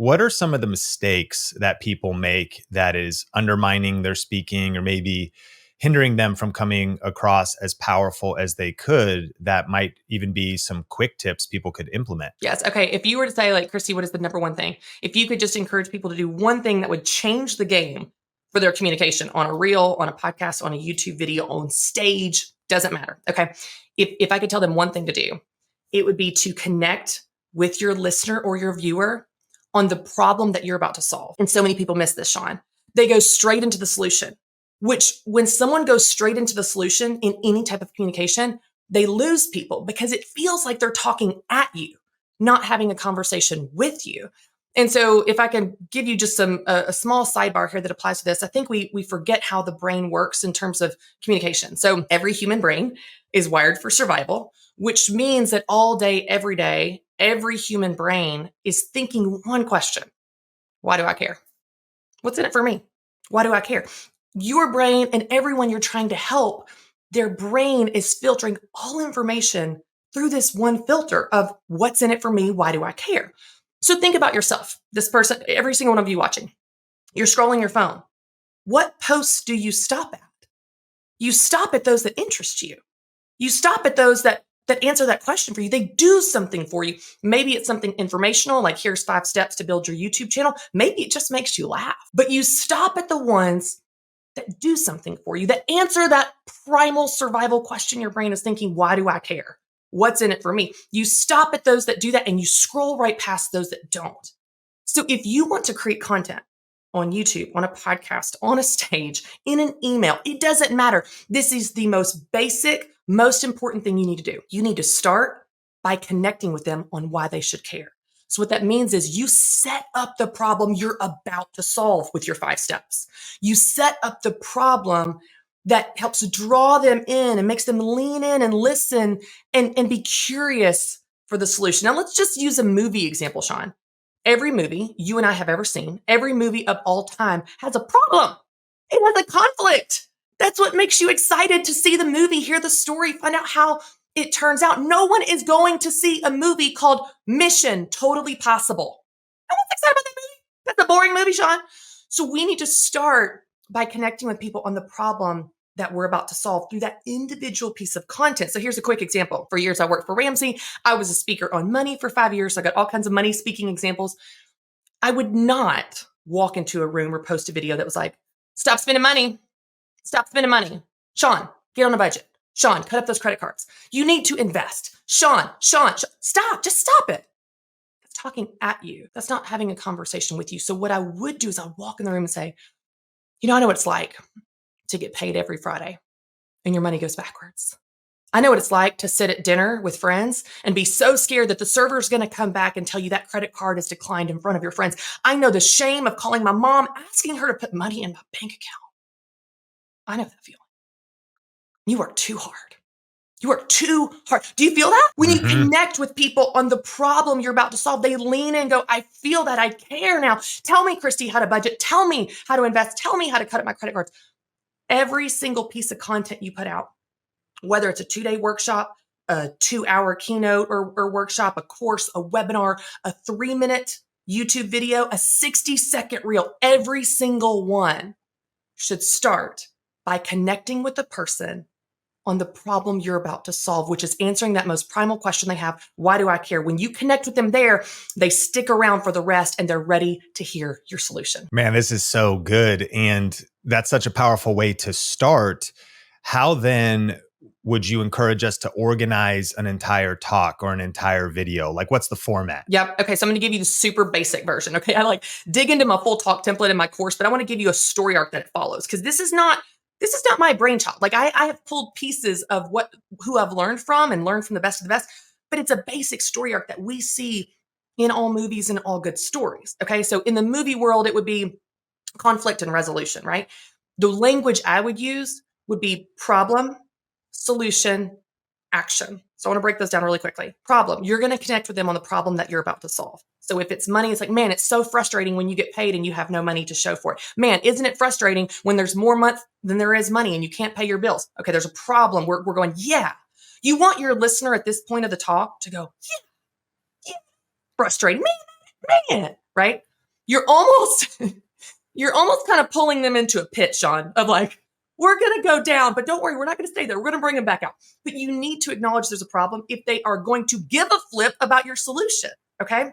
what are some of the mistakes that people make that is undermining their speaking or maybe hindering them from coming across as powerful as they could, that might even be some quick tips people could implement? Yes. Okay. If you were to say, like, Christy, what is the number one thing? If you could just encourage people to do one thing that would change the game for their communication on a reel, on a podcast, on a YouTube video, on stage, doesn't matter. Okay. If I could tell them one thing to do, it would be to connect with your listener or your viewer on the problem that you're about to solve. And so many people miss this, Sean. They go straight into the solution, which when someone goes straight into the solution in any type of communication, they lose people because it feels like they're talking at you, not having a conversation with you. And so if I can give you just a small sidebar here that applies to this, I think we forget how the brain works in terms of communication. So every human brain is wired for survival, which means that all day, every day, every human brain is thinking one question: why do I care? What's in it for me? Why do I care? Your brain and everyone you're trying to help, their brain is filtering all information through this one filter of what's in it for me? Why do I care? So think about yourself, this person, every single one of you watching. You're scrolling your phone. What posts do you stop at? You stop at those that interest you. You stop at those that answer that question for you. They do something for you. Maybe it's something informational, like here's 5 steps to build your YouTube channel. Maybe it just makes you laugh. But you stop at the ones that do something for you, that answer that primal survival question your brain is thinking: why do I care? What's in it for me? You stop at those that do that and you scroll right past those that don't. So if you want to create content on YouTube, on a podcast, on a stage, in an email, it doesn't matter. This is the most basic, most important thing you need to do. You need to start by connecting with them on why they should care. So what that means is you set up the problem you're about to solve with your 5 steps. You set up the problem that helps draw them in and makes them lean in and listen and be curious for the solution. Now, let's just use a movie example, Sean. Every movie you and I have ever seen, every movie of all time has a problem. It has a conflict. That's what makes you excited to see the movie, hear the story, find out how it turns out. No one is going to see a movie called Mission Totally Possible. No one's excited about that movie. That's a boring movie, Sean. So we need to start by connecting with people on the problem that we're about to solve through that individual piece of content. So here's a quick example. For years, I worked for Ramsey. I was a speaker on money for 5 years. So I got all kinds of money speaking examples. I would not walk into a room or post a video that was like, stop spending money. Stop spending money. Sean, get on a budget. Sean, cut up those credit cards. You need to invest. Sean, stop. Just stop it. That's talking at you. That's not having a conversation with you. So what I would do is I'd walk in the room and say, I know what it's like to get paid every Friday and your money goes backwards. I know what it's like to sit at dinner with friends and be so scared that the server is going to come back and tell you that credit card is declined in front of your friends. I know the shame of calling my mom, asking her to put money in my bank account. I know that feeling. You work too hard. You work too hard. Do you feel that? When you connect with people on the problem you're about to solve, they lean in and go, I feel that. I care now. Tell me, Christy, how to budget. Tell me how to invest. Tell me how to cut up my credit cards. Every single piece of content you put out, whether it's a 2-day workshop, a 2-hour keynote or workshop, a course, a webinar, a 3-minute YouTube video, a 60-second reel, every single one should start by connecting with the person on the problem you're about to solve, which is answering that most primal question they have: why do I care? When you connect with them there, they stick around for the rest and they're ready to hear your solution. Man, this is so good. And that's such a powerful way to start. How then would you encourage us to organize an entire talk or an entire video? Like, what's the format? Yep. Okay. So I'm going to give you the super basic version. Okay. I dig into my full talk template in my course, but I want to give you a story arc that follows, because this is not my brainchild. Like I have pulled pieces of who I've learned from and learned from the best of the best, but it's a basic story arc that we see in all movies and all good stories. Okay. So in the movie world, it would be conflict and resolution, right? The language I would use would be problem, solution, action. So I want to break those down really quickly. Problem, you're going to connect with them on the problem that you're about to solve. So if it's money, it's like, man, it's so frustrating when you get paid and you have no money to show for it. Man, isn't it frustrating when there's more month than there is money and you can't pay your bills? Okay, there's a problem. We're going, yeah. You want your listener at this point of the talk to go, yeah, frustrating, man, right? you're almost you're almost kind of pulling them into a pit, Sean, of like, we're going to go down, but don't worry, we're not going to stay there. We're going to bring them back out. But you need to acknowledge there's a problem if they are going to give a flip about your solution. Okay.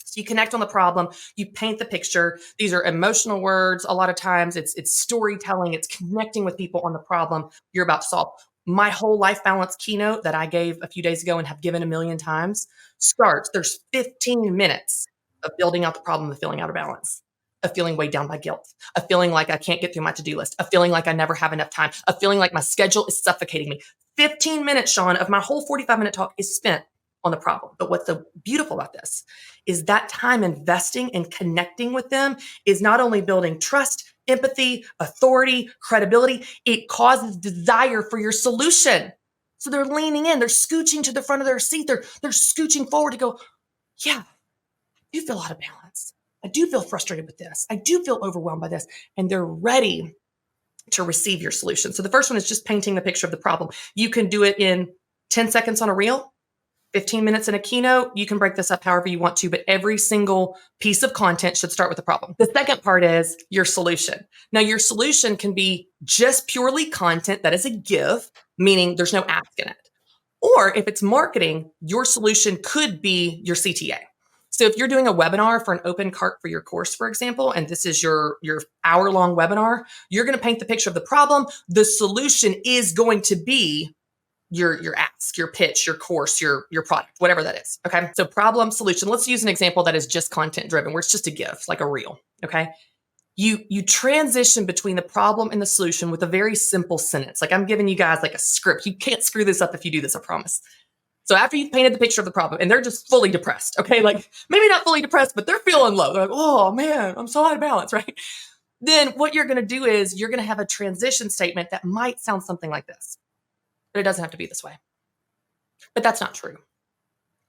So you connect on the problem, you paint the picture. These are emotional words. A lot of times it's storytelling, it's connecting with people on the problem you're about to solve. My whole life balance keynote that I gave a few days ago and have given a million times starts, there's 15 minutes of building out the problem of feeling out of balance, of feeling weighed down by guilt, of feeling like I can't get through my to-do list, of feeling like I never have enough time, of feeling like my schedule is suffocating me. 15 minutes, Sean, of my whole 45-minute talk is spent on the problem. But what's so beautiful about this is that time investing and connecting with them is not only building trust, empathy, authority, credibility, it causes desire for your solution. So they're leaning in, they're scooching to the front of their seat, they're scooching forward to go, yeah, I do feel out of balance. I do feel frustrated with this. I do feel overwhelmed by this. And they're ready to receive your solution. So the first one is just painting the picture of the problem. You can do it in 10 seconds on a reel, 15 minutes in a keynote. You can break this up however you want to, but every single piece of content should start with the problem. The second part is your solution. Now, your solution can be just purely content that is a give, meaning there's no ask in it. Or if it's marketing, your solution could be your CTA. So if you're doing a webinar for an open cart for your course, for example, and this is your hour-long webinar, you're going to paint the picture of the problem. The solution is going to be your ask, your pitch, your course, your product, whatever that is. Okay. So problem, solution. Let's use an example that is just content driven, where it's just a give, like a reel. Okay. You transition between the problem and the solution with a very simple sentence. Like I'm giving you guys like a script. You can't screw this up if you do this, I promise. So after you've painted the picture of the problem and they're just fully depressed, okay, like maybe not fully depressed, but they're feeling low. They're like, oh man, I'm so out of balance, right? Then what you're going to do is you're going to have a transition statement that might sound something like this, but it doesn't have to be this way. But that's not true.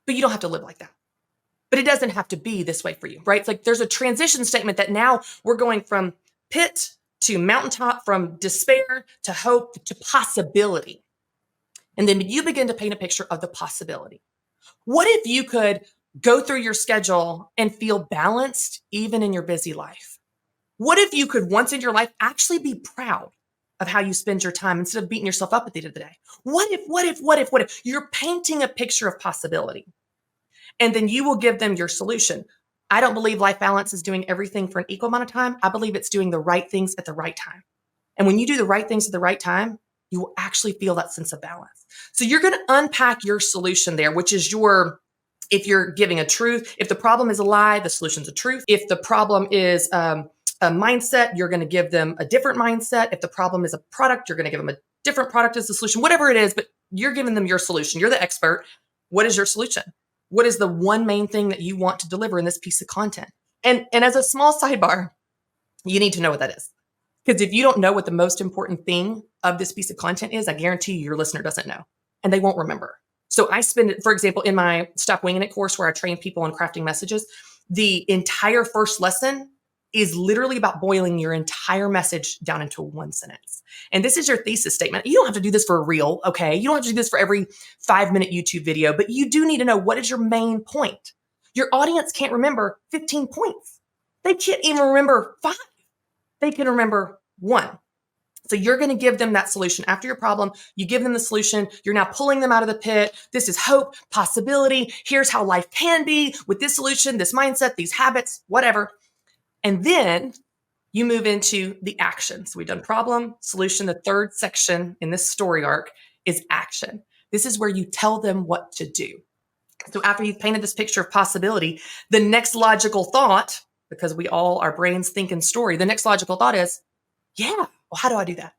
But you don't have to live like that. But it doesn't have to be this way for you, right? It's like there's a transition statement that now we're going from pit to mountaintop, from despair to hope to possibility. And then you begin to paint a picture of the possibility. What if you could go through your schedule and feel balanced even in your busy life? What if you could once in your life actually be proud of how you spend your time instead of beating yourself up at the end of the day? What if you're painting a picture of possibility? And then you will give them your solution. I don't believe life balance is doing everything for an equal amount of time. I believe it's doing the right things at the right time. And when you do the right things at the right time, you will actually feel that sense of balance. So you're going to unpack your solution there, which is if you're giving a truth, if the problem is a lie, the solution's a truth. If the problem is a mindset, you're going to give them a different mindset. If the problem is a product, you're going to give them a different product as the solution, whatever it is, but you're giving them your solution. You're the expert. What is your solution? What is the one main thing that you want to deliver in this piece of content? And as a small sidebar, you need to know what that is. Because if you don't know what the most important thing of this piece of content is, I guarantee you your listener doesn't know and they won't remember. So I spend it, for example, in my Stop Winging It course where I train people on crafting messages, the entire first lesson is literally about boiling your entire message down into one sentence. And this is your thesis statement. You don't have to do this for a reel, okay? You don't have to do this for every 5-minute YouTube video, but you do need to know what is your main point. Your audience can't remember 15 points. They can't even remember 5. They can remember 1. So you're going to give them that solution. After your problem, you give them the solution. You're now pulling them out of the pit. This is hope, possibility. Here's how life can be with this solution, this mindset, these habits, whatever. And then you move into the action. So we've done problem, solution. The third section in this story arc is action. This is where you tell them what to do. So after you've painted this picture of possibility, the next logical thought, because our brains think in story, the next logical thought is, yeah, well, how do I do that?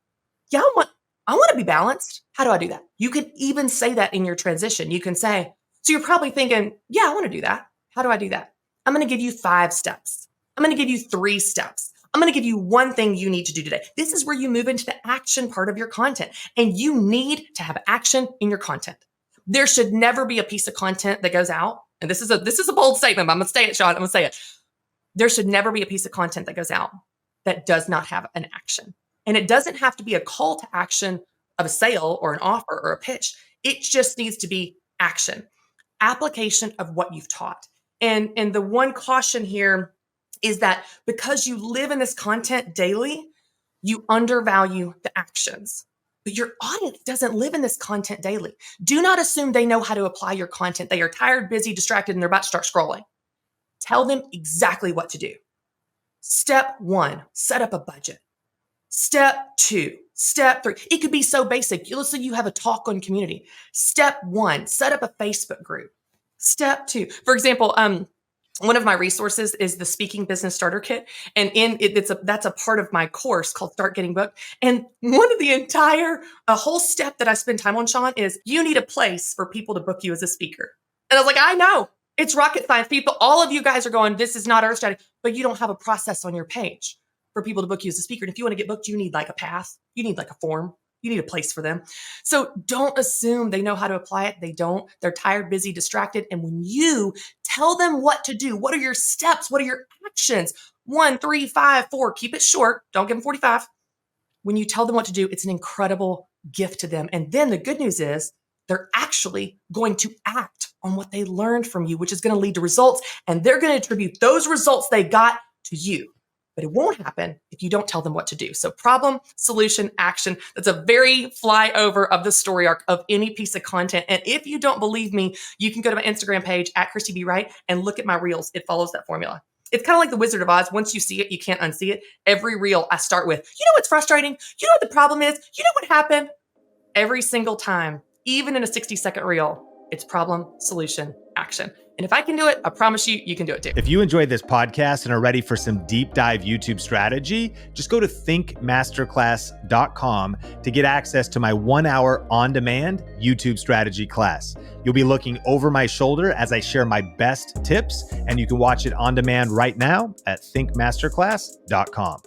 Yeah, I want to be balanced. How do I do that? You can even say that in your transition. You can say, so you're probably thinking, yeah, I want to do that. How do I do that? I'm going to give you 5 steps. I'm going to give you 3 steps. I'm going to give you one thing you need to do today. This is where you move into the action part of your content. And you need to have action in your content. There should never be a piece of content that goes out. And this is a bold statement, but I'm going to say it, Sean. I'm going to say it. There should never be a piece of content that goes out that does not have an action. And it doesn't have to be a call to action of a sale or an offer or a pitch. It just needs to be action, application of what you've taught. And the one caution here is that because you live in this content daily, you undervalue the actions. But your audience doesn't live in this content daily. Do not assume they know how to apply your content. They are tired, busy, distracted, and they're about to start scrolling. Tell them exactly what to do. Step 1, set up a budget. Step 2, step 3. It could be so basic. Let's say you have a talk on community. Step 1, set up a Facebook group. Step 2, for example, one of my resources is the Speaking Business Starter Kit, and that's a part of my course called Start Getting Booked. And one of the a whole step that I spend time on, Sean, is you need a place for people to book you as a speaker. And I was like, I know it's rocket science, people. All of you guys are going, this is not earth strategy, but you don't have a process on your page for people to book you as a speaker. And if you want to get booked, you need like a path, you need like a form. You need a place for them. So don't assume they know how to apply it. They don't. They're tired, busy, distracted. And when you tell them what to do, what are your steps? What are your actions? 1, 3, 5, 4. Keep it short. Don't give them 45. When you tell them what to do, it's an incredible gift to them. And then the good news is they're actually going to act on what they learned from you, which is going to lead to results. And they're going to attribute those results they got to you. But it won't happen if you don't tell them what to do. So problem, solution, action. That's a very flyover of the story arc of any piece of content. And if you don't believe me, you can go to my Instagram page at Christy B. Wright and look at my reels. It follows that formula. It's kind of like the Wizard of Oz. Once you see it, you can't unsee it. Every reel I start with, you know what's frustrating? You know what the problem is? You know what happened? Every single time, even in a 60-second reel, it's problem, solution, action. And if I can do it, I promise you, you can do it too. If you enjoyed this podcast and are ready for some deep dive YouTube strategy, just go to thinkmasterclass.com to get access to my 1-hour on-demand YouTube strategy class. You'll be looking over my shoulder as I share my best tips, and you can watch it on demand right now at thinkmasterclass.com.